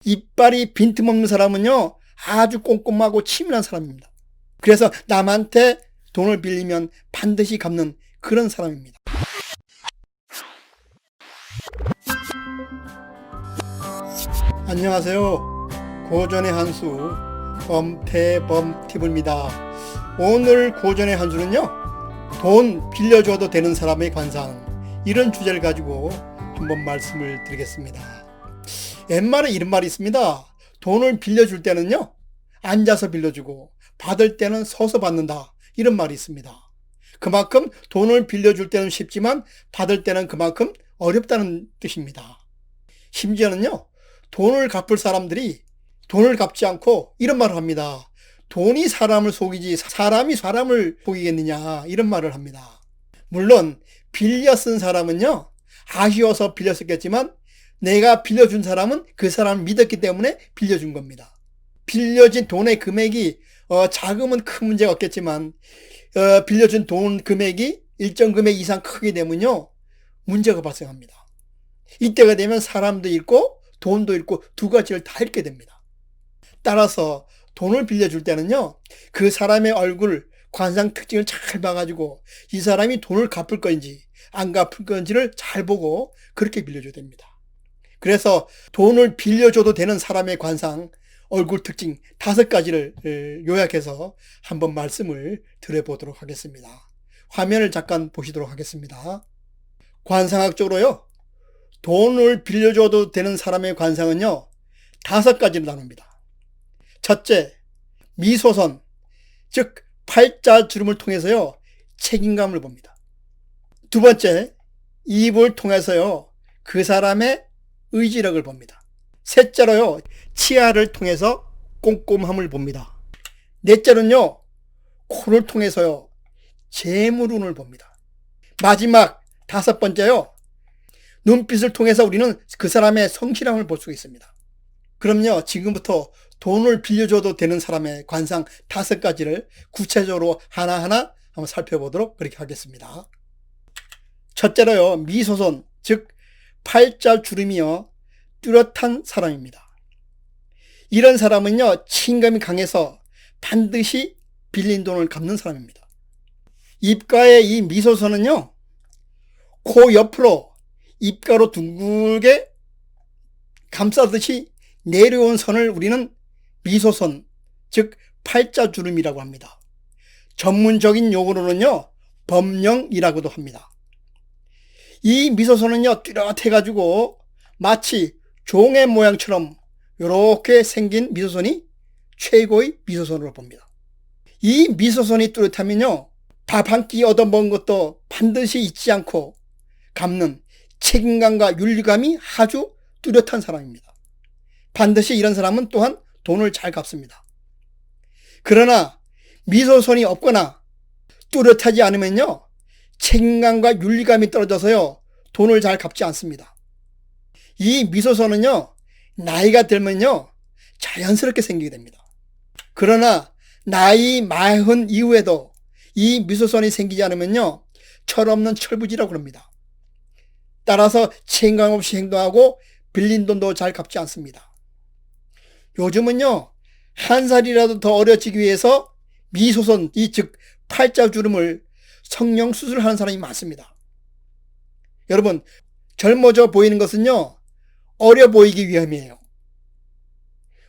이빨이 빈틈없는 사람은요, 아주 꼼꼼하고 치밀한 사람입니다. 그래서 남한테 돈을 빌리면 반드시 갚는 그런 사람입니다. 안녕하세요. 고전의 한수 범태범팁입니다. 오늘 고전의 한수는요, 돈 빌려줘도 되는 사람의 관상, 이런 주제를 가지고 한번 말씀을 드리겠습니다. 옛말에 이런 말이 있습니다. 돈을 빌려줄 때는요, 앉아서 빌려주고 받을 때는 서서 받는다, 이런 말이 있습니다. 그만큼 돈을 빌려줄 때는 쉽지만 받을 때는 그만큼 어렵다는 뜻입니다. 심지어는요, 돈을 갚을 사람들이 돈을 갚지 않고 이런 말을 합니다. 돈이 사람을 속이지 사람이 사람을 속이겠느냐, 이런 말을 합니다. 물론 빌려 쓴 사람은요, 아쉬워서 빌렸었겠지만 내가 빌려준 사람은 그 사람을 믿었기 때문에 빌려준 겁니다. 빌려진 돈의 금액이 작으면 큰 문제가 없겠지만 빌려준 돈 금액이 일정 금액 이상 크게 되면요, 문제가 발생합니다. 이때가 되면 사람도 잃고 돈도 잃고 두 가지를 다 잃게 됩니다. 따라서 돈을 빌려줄 때는요, 그 사람의 얼굴, 관상 특징을 잘 봐가지고 이 사람이 돈을 갚을 건지 안 갚을 건지를 잘 보고 그렇게 빌려줘야 됩니다. 그래서 돈을 빌려줘도 되는 사람의 관상, 얼굴 특징 5가지를 요약해서 한번 말씀을 드려보도록 하겠습니다. 화면을 잠깐 보시도록 하겠습니다. 관상학적으로요, 돈을 빌려줘도 되는 사람의 관상은요, 5가지로 나눕니다. 첫째, 미소선, 즉 팔자주름을 통해서요, 책임감을 봅니다. 두 번째, 입을 통해서요, 그 사람의 의지력을 봅니다. 셋째로요, 치아를 통해서 꼼꼼함을 봅니다. 넷째로는요, 코를 통해서요, 재물운을 봅니다. 마지막 5번째요, 눈빛을 통해서 우리는 그 사람의 성실함을 볼 수 있습니다. 그럼요, 지금부터 돈을 빌려줘도 되는 사람의 관상 5가지를 구체적으로 하나하나 한번 살펴보도록 그렇게 하겠습니다. 첫째로요, 미소선, 즉 팔자주름이요, 뚜렷한 사람입니다. 이런 사람은요, 책임감이 강해서 반드시 빌린 돈을 갚는 사람입니다. 입가의 이 미소선은요, 코 옆으로 입가로 둥글게 감싸듯이 내려온 선을 우리는 미소선, 즉 팔자주름이라고 합니다. 전문적인 용어로는요, 범령이라고도 합니다. 이 미소선은요, 뚜렷해가지고 마치 종의 모양처럼 이렇게 생긴 미소선이 최고의 미소선으로 봅니다. 이 미소선이 뚜렷하면요, 밥 한 끼 얻어먹은 것도 반드시 잊지 않고 갚는 책임감과 윤리감이 아주 뚜렷한 사람입니다. 반드시 이런 사람은 또한 돈을 잘 갚습니다. 그러나 미소선이 없거나 뚜렷하지 않으면요, 책임감과 윤리감이 떨어져서요, 돈을 잘 갚지 않습니다. 이 미소선은요, 나이가 들면요, 자연스럽게 생기게 됩니다. 그러나 나이 40 이후에도 이 미소선이 생기지 않으면요, 철없는 철부지라고 합니다. 따라서 책임감 없이 행동하고 빌린 돈도 잘 갚지 않습니다. 요즘은요, 한 살이라도 더 어려지기 위해서 미소선, 즉 팔자주름을 성형수술하는 사람이 많습니다. 여러분, 젊어져 보이는 것은요, 어려 보이기 위함이에요.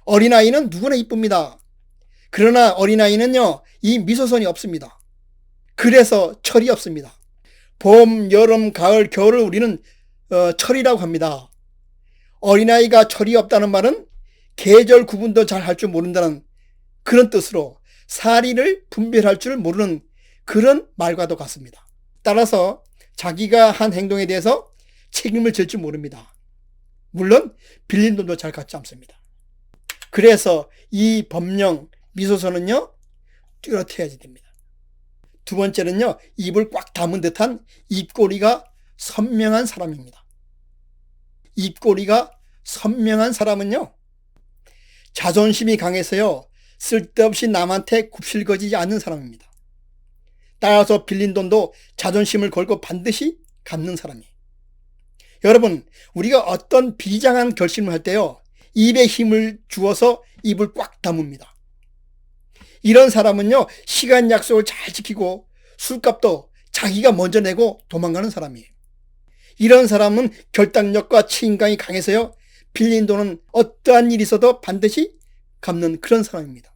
어린아이는 누구나 이쁩니다. 그러나 어린아이는요, 이 미소선이 없습니다. 그래서 철이 없습니다. 봄, 여름, 가을, 겨울을 우리는 철이라고 합니다. 어린아이가 철이 없다는 말은 계절 구분도 잘 할 줄 모른다는 그런 뜻으로 사리를 분별할 줄 모르는 그런 말과도 같습니다. 따라서 자기가 한 행동에 대해서 책임을 질 줄 모릅니다. 물론 빌린 돈도 잘 갚지 않습니다. 그래서 이 범령 미소선은요, 뚜렷해야지 됩니다. 두 번째는요, 입을 꽉 담은 듯한 입꼬리가 선명한 사람입니다. 입꼬리가 선명한 사람은요, 자존심이 강해서요, 쓸데없이 남한테 굽실거리지 않는 사람입니다. 따라서 빌린 돈도 자존심을 걸고 반드시 갚는 사람이에요. 여러분, 우리가 어떤 비장한 결심을 할 때요, 입에 힘을 주어서 입을 꽉 다뭅니다. 이런 사람은요, 시간 약속을 잘 지키고 술값도 자기가 먼저 내고 도망가는 사람이에요. 이런 사람은 결단력과 책임감이 강해서요, 빌린 돈은 어떠한 일이 있어도 반드시 갚는 그런 사람입니다.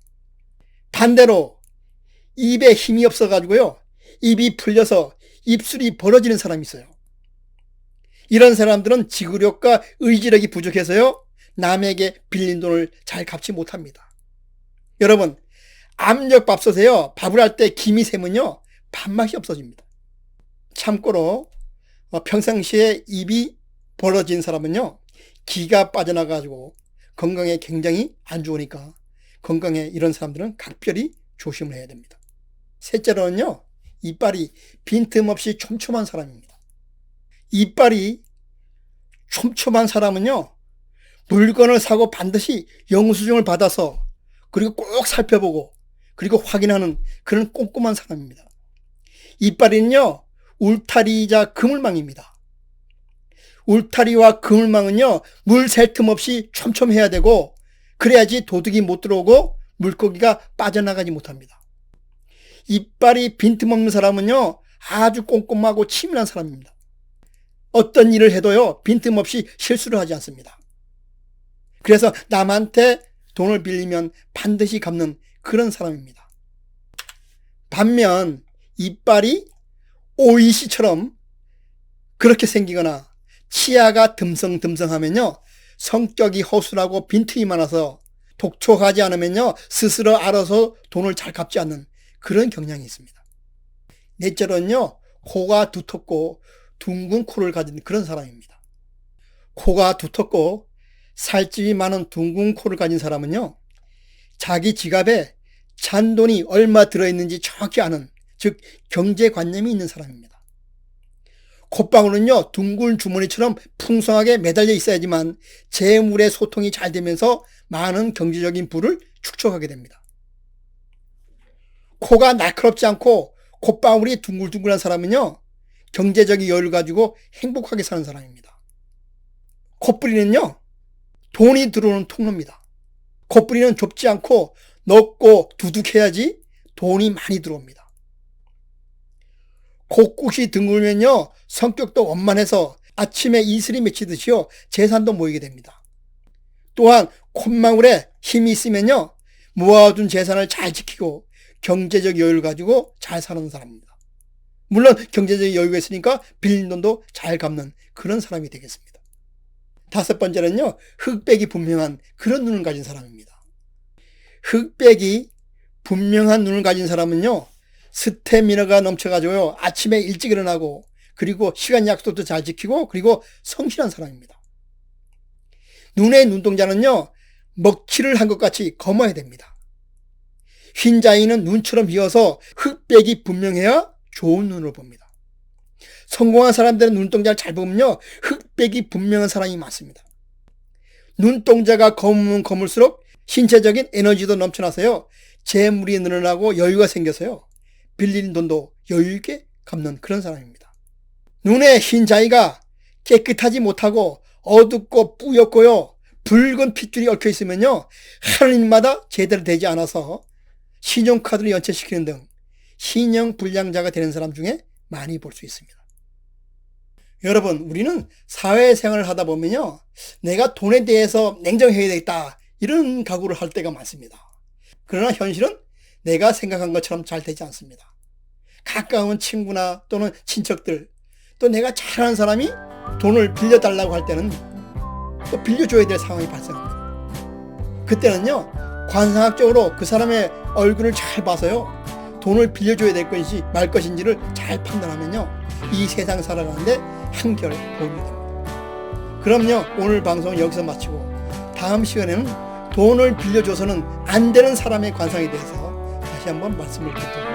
반대로 입에 힘이 없어가지고요, 입이 풀려서 입술이 벌어지는 사람이 있어요. 이런 사람들은 지구력과 의지력이 부족해서요, 남에게 빌린 돈을 잘 갚지 못합니다. 여러분, 압력밥솥에요, 밥을 할 때 김이 새면요, 밥맛이 없어집니다. 참고로 평상시에 입이 벌어진 사람은요, 기가 빠져나가지고 건강에 굉장히 안 좋으니까 건강에 이런 사람들은 각별히 조심을 해야 됩니다. 셋째로는요, 이빨이 빈틈없이 촘촘한 사람입니다. 이빨이 촘촘한 사람은요, 물건을 사고 반드시 영수증을 받아서 그리고 꼭 살펴보고 그리고 확인하는 그런 꼼꼼한 사람입니다. 이빨이는요, 울타리이자 그물망입니다. 울타리와 그물망은요, 물 셀 틈 없이 촘촘해야 되고 그래야지 도둑이 못 들어오고 물고기가 빠져나가지 못합니다. 이빨이 빈틈없는 사람은요, 아주 꼼꼼하고 치밀한 사람입니다. 어떤 일을 해도요, 빈틈없이 실수를 하지 않습니다. 그래서 남한테 돈을 빌리면 반드시 갚는 그런 사람입니다. 반면 이빨이 오이시처럼 그렇게 생기거나 치아가 듬성듬성하면요, 성격이 허술하고 빈틈이 많아서 독촉하지 않으면요, 스스로 알아서 돈을 잘 갚지 않는 그런 경향이 있습니다. 넷째로는요, 코가 두텁고 둥근 코를 가진 그런 사람입니다. 코가 두텁고 살집이 많은 둥근 코를 가진 사람은요, 자기 지갑에 잔돈이 얼마 들어있는지 정확히 아는, 즉 경제관념이 있는 사람입니다. 콧방울은요, 둥근 주머니처럼 풍성하게 매달려 있어야지만 재물의 소통이 잘 되면서 많은 경제적인 부를 축적하게 됩니다. 코가 날카롭지 않고 콧방울이 둥글둥글한 사람은요, 경제적인 여유를 가지고 행복하게 사는 사람입니다. 콧부리는요, 돈이 들어오는 통로입니다. 콧부리는 좁지 않고 넓고 두둑해야지 돈이 많이 들어옵니다. 코끝이 둥글면요, 성격도 원만해서 아침에 이슬이 맺히듯이요, 재산도 모이게 됩니다. 또한 콧망울에 힘이 있으면요, 모아둔 재산을 잘 지키고 경제적 여유를 가지고 잘 사는 사람입니다. 물론 경제적 여유가 있으니까 빌린 돈도 잘 갚는 그런 사람이 되겠습니다. 다섯 번째는요, 흑백이 분명한 그런 눈을 가진 사람입니다. 흑백이 분명한 눈을 가진 사람은요, 스태미너가 넘쳐가지고요, 아침에 일찍 일어나고 그리고 시간 약속도 잘 지키고 그리고 성실한 사람입니다. 눈의 눈동자는요, 먹칠을 한 것 같이 검어야 됩니다. 흰자위는 눈처럼 비어서 흑백이 분명해야 좋은 눈을 봅니다. 성공한 사람들은 눈동자를 잘 보면요, 흑백이 분명한 사람이 많습니다. 눈동자가 검으면 검을수록 신체적인 에너지도 넘쳐나서요, 재물이 늘어나고 여유가 생겨서요, 빌린 돈도 여유있게 갚는 그런 사람입니다. 눈의 흰자위가 깨끗하지 못하고 어둡고 뿌옇고요, 붉은 핏줄이 얽혀 있으면요, 하는 일마다 제대로 되지 않아서 신용카드를 연체시키는 등 신용불량자가 되는 사람 중에 많이 볼 수 있습니다. 여러분, 우리는 사회생활을 하다 보면요, 내가 돈에 대해서 냉정해야 되겠다 이런 각오를 할 때가 많습니다. 그러나 현실은 내가 생각한 것처럼 잘 되지 않습니다. 가까운 친구나 또는 친척들, 또 내가 잘 아는 사람이 돈을 빌려달라고 할 때는 또 빌려줘야 될 상황이 발생합니다. 그때는요, 관상학적으로 그 사람의 얼굴을 잘 봐서요, 돈을 빌려줘야 될 것인지 말 것인지를 잘 판단하면요, 이 세상 살아가는데 한결 도움이 됩니다. 그럼요, 오늘 방송은 여기서 마치고 다음 시간에는 돈을 빌려줘서는 안 되는 사람의 관상에 대해서 다시 한번 말씀을 드리도록 하겠습니다.